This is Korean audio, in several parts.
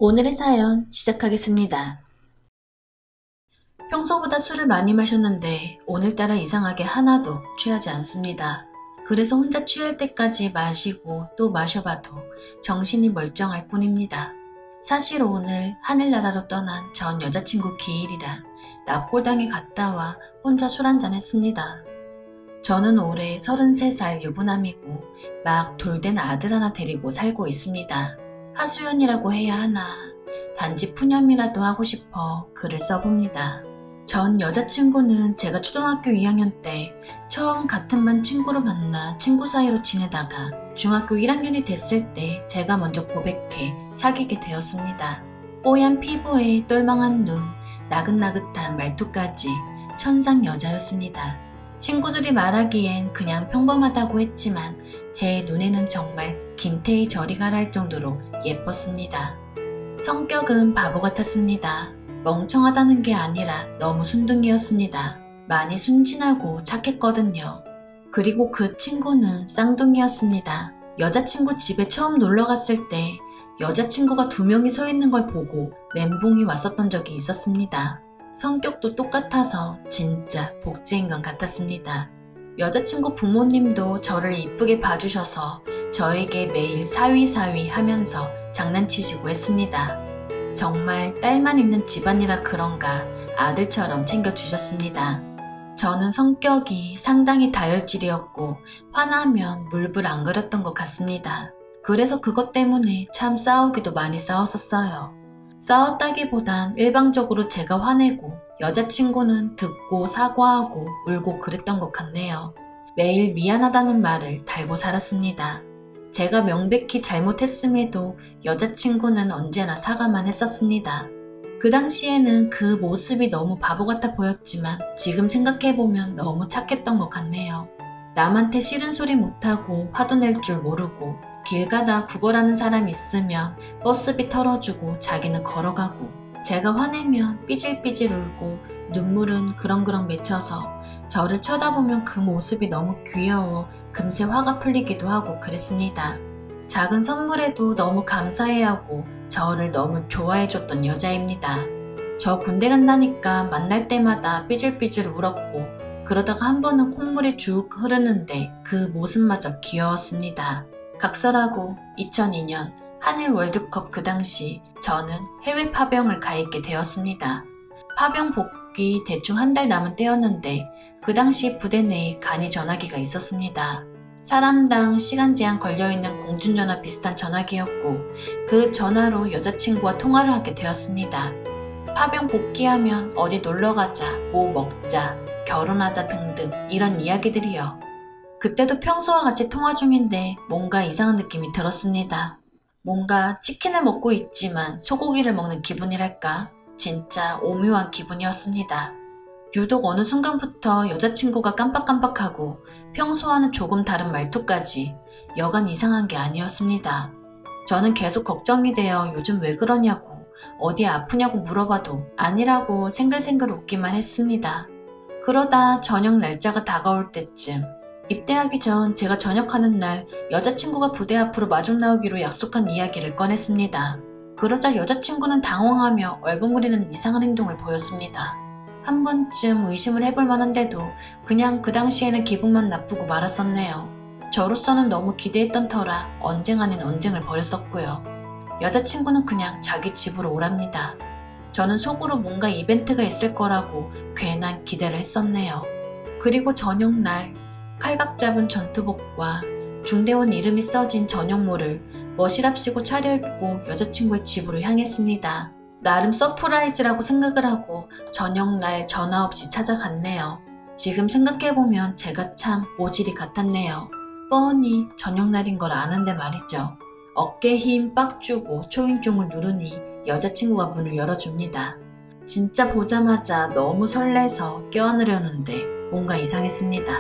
오늘의 사연 시작하겠습니다. 평소보다 술을 많이 마셨는데 오늘따라 이상하게 하나도 취하지 않습니다. 그래서 혼자 취할 때까지 마시고 또 마셔봐도 정신이 멀쩡할 뿐입니다. 사실 오늘 하늘나라로 떠난 전 여자친구 기일이랑 납골당에 갔다 와 혼자 술 한잔 했습니다. 저는 올해 33살 유부남이고 막 돌된 아들 하나 데리고 살고 있습니다. 하소연이라고 해야 하나, 단지 푸념이라도 하고 싶어 글을 써봅니다. 전 여자친구는 제가 초등학교 2학년 때 처음 같은 반 친구로 만나 친구 사이로 지내다가 중학교 1학년이 됐을 때 제가 먼저 고백해 사귀게 되었습니다. 뽀얀 피부에 똘망한 눈, 나긋나긋한 말투까지 천상 여자였습니다. 친구들이 말하기엔 그냥 평범하다고 했지만 제 눈에는 정말 김태희 저리 가라 할 정도로 예뻤습니다. 성격은 바보 같았습니다. 멍청하다는 게 아니라 너무 순둥이였습니다. 많이 순진하고 착했거든요. 그리고 그 친구는 쌍둥이였습니다. 여자친구 집에 처음 놀러 갔을 때 여자친구가 2명이 서 있는 걸 보고 멘붕이 왔었던 적이 있었습니다. 성격도 똑같아서 진짜 복제인간 같았습니다. 여자친구 부모님도 저를 이쁘게 봐주셔서 저에게 매일 사위사위 하면서 장난치시고 했습니다. 정말 딸만 있는 집안이라 그런가 아들처럼 챙겨주셨습니다. 저는 성격이 상당히 다혈질이었고 화나면 물불 안 그렸던 것 같습니다. 그래서 그것 때문에 참 싸우기도 많이 싸웠었어요. 싸웠다기보단 일방적으로 제가 화내고 여자친구는 듣고 사과하고 울고 그랬던 것 같네요. 매일 미안하다는 말을 달고 살았습니다. 제가 명백히 잘못했음에도 여자친구는 언제나 사과만 했었습니다. 그 당시에는 그 모습이 너무 바보 같아 보였지만 지금 생각해보면 너무 착했던 것 같네요. 남한테 싫은 소리 못하고 화도 낼 줄 모르고 길 가다 구걸하는 사람 있으면 버스비 털어주고 자기는 걸어가고 제가 화내면 삐질삐질 울고 눈물은 그렁그렁 맺혀서 저를 쳐다보면 그 모습이 너무 귀여워 금세 화가 풀리기도 하고 그랬습니다. 작은 선물에도 너무 감사해하고 저를 너무 좋아해줬던 여자입니다. 저 군대 간다니까 만날 때마다 삐질삐질 울었고 그러다가 한 번은 콧물이 쭉 흐르는데 그 모습마저 귀여웠습니다. 각설하고 2002년 한일 월드컵 그 당시 저는 해외 파병을 가 있게 되었습니다. 파병 복귀 대충 한 달 남은 때였는데 그 당시 부대 내에 간이 전화기가 있었습니다. 사람당 시간 제한 걸려있는 공중전화 비슷한 전화기였고 그 전화로 여자친구와 통화를 하게 되었습니다. 파병 복귀하면 어디 놀러가자, 뭐 먹자, 결혼하자 등등 이런 이야기들이요. 그때도 평소와 같이 통화 중인데 뭔가 이상한 느낌이 들었습니다. 뭔가 치킨을 먹고 있지만 소고기를 먹는 기분이랄까? 진짜 오묘한 기분이었습니다. 유독 어느 순간부터 여자친구가 깜빡깜빡하고 평소와는 조금 다른 말투까지 여간 이상한 게 아니었습니다. 저는 계속 걱정이 되어 요즘 왜 그러냐고 어디 아프냐고 물어봐도 아니라고 생글생글 웃기만 했습니다. 그러다 저녁 날짜가 다가올 때쯤 입대하기 전 제가 전역하는 날 여자친구가 부대 앞으로 마중 나오기로 약속한 이야기를 꺼냈습니다. 그러자 여자친구는 당황하며 얼버무리는 이상한 행동을 보였습니다. 한 번쯤 의심을 해볼 만한데도 그냥 그 당시에는 기분만 나쁘고 말았었네요. 저로서는 너무 기대했던 터라 언쟁 아닌 언쟁을 벌였었고요. 여자친구는 그냥 자기 집으로 오랍니다. 저는 속으로 뭔가 이벤트가 있을 거라고 괜한 기대를 했었네요. 그리고 저녁날 칼각 잡은 전투복과 중대원 이름이 써진 저녁모를 머시랍시고 차려입고 여자친구의 집으로 향했습니다. 나름 서프라이즈라고 생각을 하고 저녁날 전화 없이 찾아갔네요. 지금 생각해보면 제가 참 오지리 같았네요. 뻔히 저녁날인 걸 아는데 말이죠. 어깨에 힘 빡 주고 초인종을 누르니 여자친구가 문을 열어줍니다. 진짜 보자마자 너무 설레서 껴안으려는데 뭔가 이상했습니다.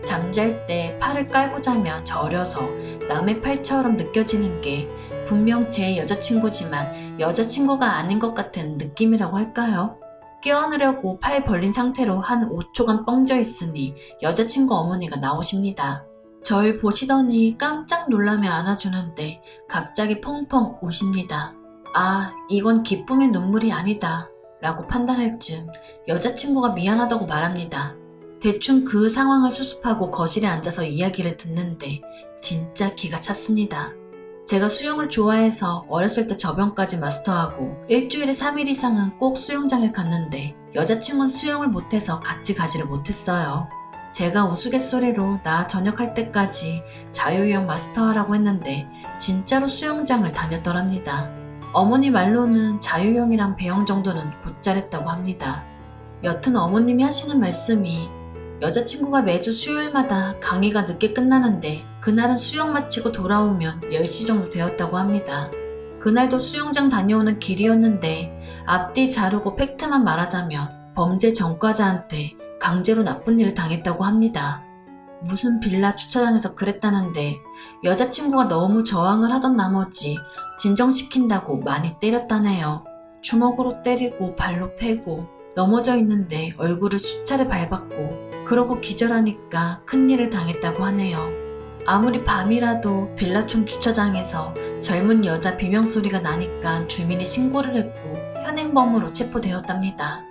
잠잘 때 팔을 깔고 자면 저려서 남의 팔처럼 느껴지는 게 분명 제 여자친구지만 여자친구가 아닌 것 같은 느낌이라고 할까요? 껴안으려고 팔 벌린 상태로 한 5초간 뻥져 있으니 여자친구 어머니가 나오십니다. 절 보시더니 깜짝 놀라며 안아주는데 갑자기 펑펑 우십니다. 아, 이건 기쁨의 눈물이 아니다 라고 판단할 즈음 여자친구가 미안하다고 말합니다. 대충 그 상황을 수습하고 거실에 앉아서 이야기를 듣는데 진짜 기가 찼습니다. 제가 수영을 좋아해서 어렸을 때 저병까지 마스터하고 일주일에 3일 이상은 꼭 수영장을 갔는데 여자친구는 수영을 못해서 같이 가지를 못했어요. 제가 우스갯소리로 나 전역할 때까지 자유형 마스터하라고 했는데 진짜로 수영장을 다녔더랍니다. 어머니 말로는 자유형이랑 배영 정도는 곧잘 했다고 합니다. 여튼 어머님이 하시는 말씀이 여자친구가 매주 수요일마다 강의가 늦게 끝나는데 그날은 수영 마치고 돌아오면 10시 정도 되었다고 합니다. 그날도 수영장 다녀오는 길이었는데 앞뒤 자르고 팩트만 말하자면 범죄 전과자한테 강제로 나쁜 일을 당했다고 합니다. 무슨 빌라 주차장에서 그랬다는데 여자친구가 너무 저항을 하던 나머지 진정시킨다고 많이 때렸다네요. 주먹으로 때리고 발로 패고 넘어져 있는데 얼굴을 수차례 밟았고 그러고 기절하니까 큰일을 당했다고 하네요. 아무리 밤이라도 빌라촌 주차장에서 젊은 여자 비명소리가 나니까 주민이 신고를 했고 현행범으로 체포되었답니다.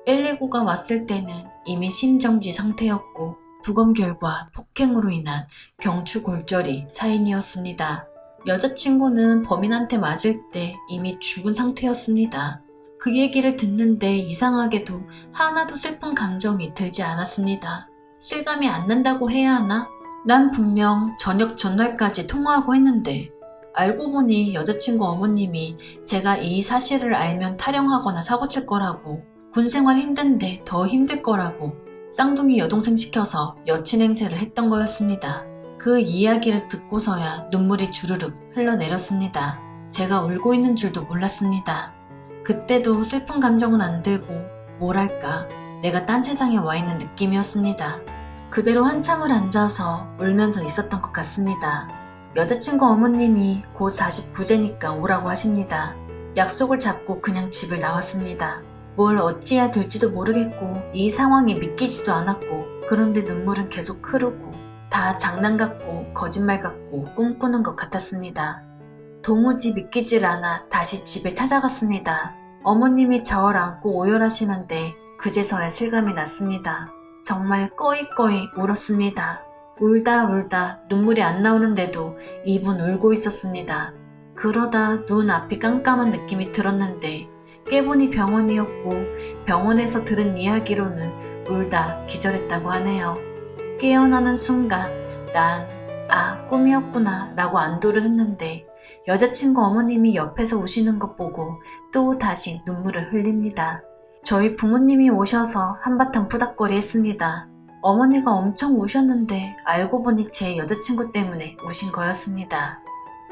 119가 왔을 때는 이미 심정지 상태였고 부검 결과 폭행으로 인한 경추골절이 사인이었습니다. 여자친구는 범인한테 맞을 때 이미 죽은 상태였습니다. 그 얘기를 듣는데 이상하게도 하나도 슬픈 감정이 들지 않았습니다. 실감이 안 난다고 해야 하나? 난 분명 저녁 전날까지 통화하고 했는데 알고 보니 여자친구 어머님이 제가 이 사실을 알면 타령하거나 사고칠 거라고 군생활 힘든데 더 힘들 거라고 쌍둥이 여동생 시켜서 여친 행세를 했던 거였습니다. 그 이야기를 듣고서야 눈물이 주르륵 흘러내렸습니다. 제가 울고 있는 줄도 몰랐습니다. 그때도 슬픈 감정은 안 들고 뭐랄까 내가 딴 세상에 와 있는 느낌이었습니다. 그대로 한참을 앉아서 울면서 있었던 것 같습니다. 여자친구 어머님이 곧 49제니까 오라고 하십니다. 약속을 잡고 그냥 집을 나왔습니다. 뭘 어찌해야 될지도 모르겠고 이 상황이 믿기지도 않았고 그런데 눈물은 계속 흐르고 다 장난 같고 거짓말 같고 꿈꾸는 것 같았습니다. 도무지 믿기질 않아 다시 집에 찾아갔습니다. 어머님이 저를 안고 오열하시는데 그제서야 실감이 났습니다. 정말 꺼이꺼이 울었습니다. 울다 눈물이 안 나오는데도 입은 울고 있었습니다. 그러다 눈 앞이 깜깜한 느낌이 들었는데 깨보니 병원이었고 병원에서 들은 이야기로는 울다 기절했다고 하네요. 깨어나는 순간 난 꿈이었구나 라고 안도를 했는데 여자친구 어머님이 옆에서 우시는 것 보고 또 다시 눈물을 흘립니다. 저희 부모님이 오셔서 한바탕 푸닥거리 했습니다. 어머니가 엄청 우셨는데 알고 보니 제 여자친구 때문에 우신 거였습니다.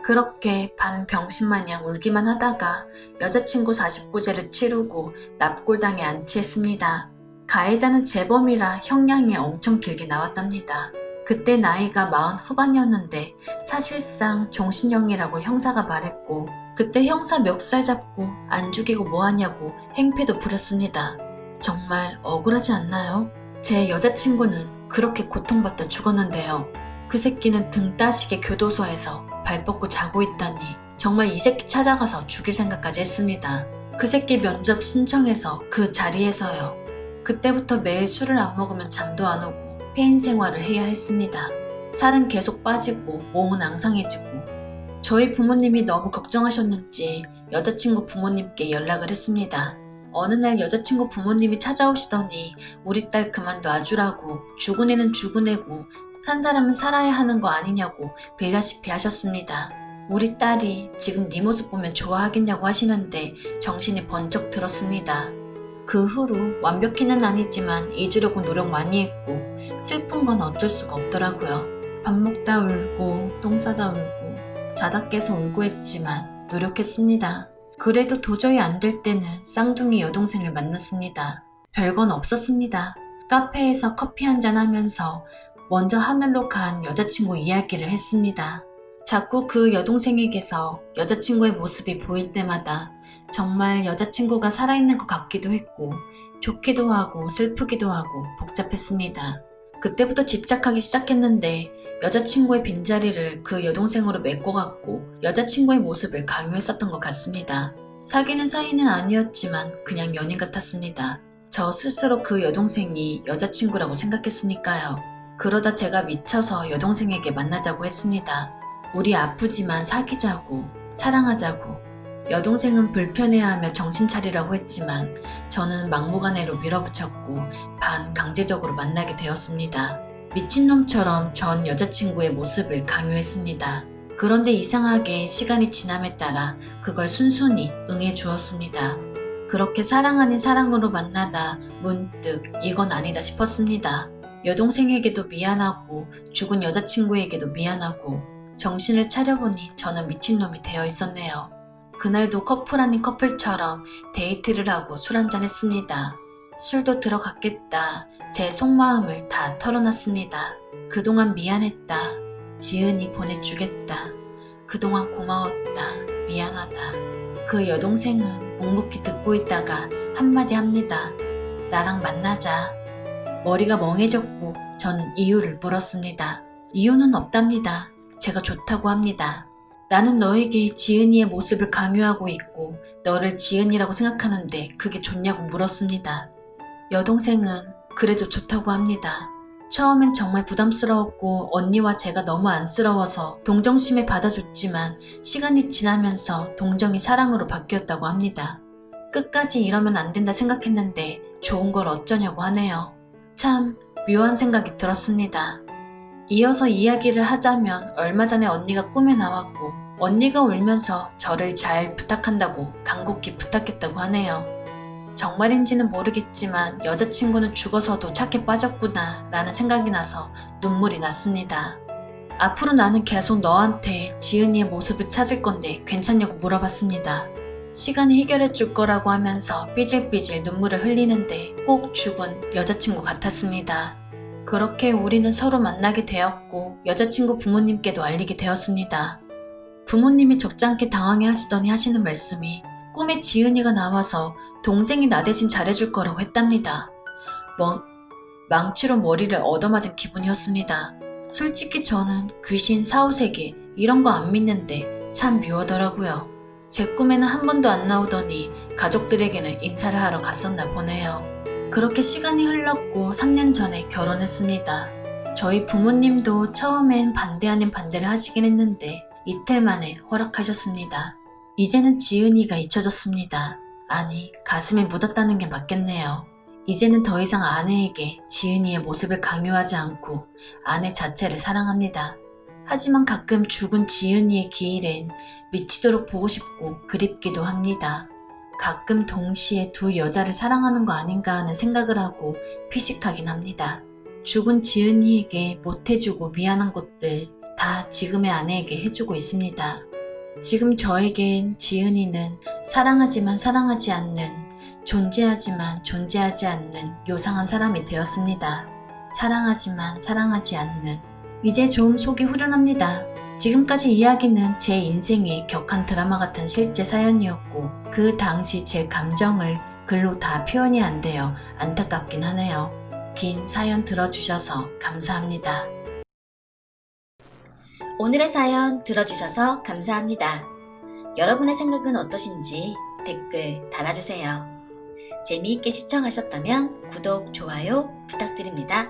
그렇게 반병신마냥 울기만 하다가 여자친구 49제를 치르고 납골당에 안치했습니다. 가해자는 재범이라 형량이 엄청 길게 나왔답니다. 그때 나이가 40 후반이었는데 사실상 종신형이라고 형사가 말했고 그때 형사 멱살 잡고 안 죽이고 뭐하냐고 행패도 부렸습니다. 정말 억울하지 않나요? 제 여자친구는 그렇게 고통받다 죽었는데요. 그 새끼는 등 따시게 교도소에서 발 뻗고 자고 있다니 정말 이 새끼 찾아가서 죽일 생각까지 했습니다. 그 새끼 면접 신청해서 그 자리에서요. 그때부터 매일 술을 안 먹으면 잠도 안 오고 폐인 생활을 해야 했습니다. 살은 계속 빠지고 몸은 앙상해지고 저희 부모님이 너무 걱정하셨는지 여자친구 부모님께 연락을 했습니다. 어느 날 여자친구 부모님이 찾아오시더니 우리 딸 그만 놔주라고 죽은 애는 죽은 애고 산 사람은 살아야 하는 거 아니냐고 빌다시피 하셨습니다. 우리 딸이 지금 네 모습 보면 좋아하겠냐고 하시는데 정신이 번쩍 들었습니다. 그 후로 완벽히는 아니지만 잊으려고 노력 많이 했고 슬픈 건 어쩔 수가 없더라고요. 밥 먹다 울고 똥 싸다 울고 자다 깨서 울고 했지만 노력했습니다. 그래도 도저히 안 될 때는 쌍둥이 여동생을 만났습니다. 별건 없었습니다. 카페에서 커피 한잔 하면서 먼저 하늘로 간 여자친구 이야기를 했습니다. 자꾸 그 여동생에게서 여자친구의 모습이 보일 때마다 정말 여자친구가 살아있는 것 같기도 했고 좋기도 하고 슬프기도 하고 복잡했습니다. 그때부터 집착하기 시작했는데 여자친구의 빈자리를 그 여동생으로 메꿔갔고 여자친구의 모습을 강요했었던 것 같습니다. 사귀는 사이는 아니었지만 그냥 연인 같았습니다. 저 스스로 그 여동생이 여자친구라고 생각했으니까요. 그러다 제가 미쳐서 여동생에게 만나자고 했습니다. 우리 아프지만 사귀자고, 사랑하자고. 여동생은 불편해하며 정신 차리라고 했지만 저는 막무가내로 밀어붙였고 반강제적으로 만나게 되었습니다. 미친놈처럼 전 여자친구의 모습을 강요했습니다. 그런데 이상하게 시간이 지남에 따라 그걸 순순히 응해 주었습니다. 그렇게 사랑 아닌 사랑으로 만나다 문득 이건 아니다 싶었습니다. 여동생에게도 미안하고 죽은 여자친구에게도 미안하고 정신을 차려보니 저는 미친놈이 되어 있었네요. 그날도 커플 아닌 커플처럼 데이트를 하고 술 한잔 했습니다. 술도 들어갔겠다. 제 속마음을 다 털어놨습니다. 그동안 미안했다. 지은이 보내주겠다. 그동안 고마웠다. 미안하다. 그 여동생은 묵묵히 듣고 있다가 한마디 합니다. 나랑 만나자. 머리가 멍해졌고 저는 이유를 물었습니다. 이유는 없답니다. 제가 좋다고 합니다. 나는 너에게 지은이의 모습을 강요하고 있고 너를 지은이라고 생각하는데 그게 좋냐고 물었습니다. 여동생은 그래도 좋다고 합니다. 처음엔 정말 부담스러웠고 언니와 제가 너무 안쓰러워서 동정심에 받아줬지만 시간이 지나면서 동정이 사랑으로 바뀌었다고 합니다. 끝까지 이러면 안 된다 생각했는데 좋은 걸 어쩌냐고 하네요. 참 묘한 생각이 들었습니다. 이어서 이야기를 하자면 얼마 전에 언니가 꿈에 나왔고 언니가 울면서 저를 잘 부탁한다고 간곡히 부탁했다고 하네요. 정말인지는 모르겠지만 여자친구는 죽어서도 착해 빠졌구나 라는 생각이 나서 눈물이 났습니다. 앞으로 나는 계속 너한테 지은이의 모습을 찾을 건데 괜찮냐고 물어봤습니다. 시간이 해결해 줄 거라고 하면서 삐질삐질 눈물을 흘리는데 꼭 죽은 여자친구 같았습니다. 그렇게 우리는 서로 만나게 되었고 여자친구 부모님께도 알리게 되었습니다. 부모님이 적잖게 당황해 하시더니 하시는 말씀이 꿈에 지은이가 나와서 동생이 나 대신 잘해줄 거라고 했답니다. 망치로 머리를 얻어맞은 기분이었습니다. 솔직히 저는 귀신, 사후세계 이런 거 안 믿는데 참 묘하더라고요. 제 꿈에는 한 번도 안 나오더니 가족들에게는 인사를 하러 갔었나 보네요. 그렇게 시간이 흘렀고 3년 전에 결혼했습니다. 저희 부모님도 처음엔 반대 아닌 반대를 하시긴 했는데 이틀 만에 허락하셨습니다. 이제는 지은이가 잊혀졌습니다. 아니, 가슴에 묻었다는 게 맞겠네요. 이제는 더 이상 아내에게 지은이의 모습을 강요하지 않고 아내 자체를 사랑합니다. 하지만 가끔 죽은 지은이의 기일엔 미치도록 보고 싶고 그립기도 합니다. 가끔 동시에 두 여자를 사랑하는 거 아닌가 하는 생각을 하고 피식하긴 합니다. 죽은 지은이에게 못해주고 미안한 것들 다 지금의 아내에게 해주고 있습니다. 지금 저에겐 지은이는 사랑하지만 사랑하지 않는, 존재하지만 존재하지 않는 요상한 사람이 되었습니다. 사랑하지만 사랑하지 않는. 이제 좀 속이 후련합니다. 지금까지 이야기는 제 인생의 격한 드라마 같은 실제 사연이었고 그 당시 제 감정을 글로 다 표현이 안 되어 안타깝긴 하네요. 긴 사연 들어주셔서 감사합니다. 오늘의 사연 들어주셔서 감사합니다. 여러분의 생각은 어떠신지 댓글 달아주세요. 재미있게 시청하셨다면 구독, 좋아요 부탁드립니다.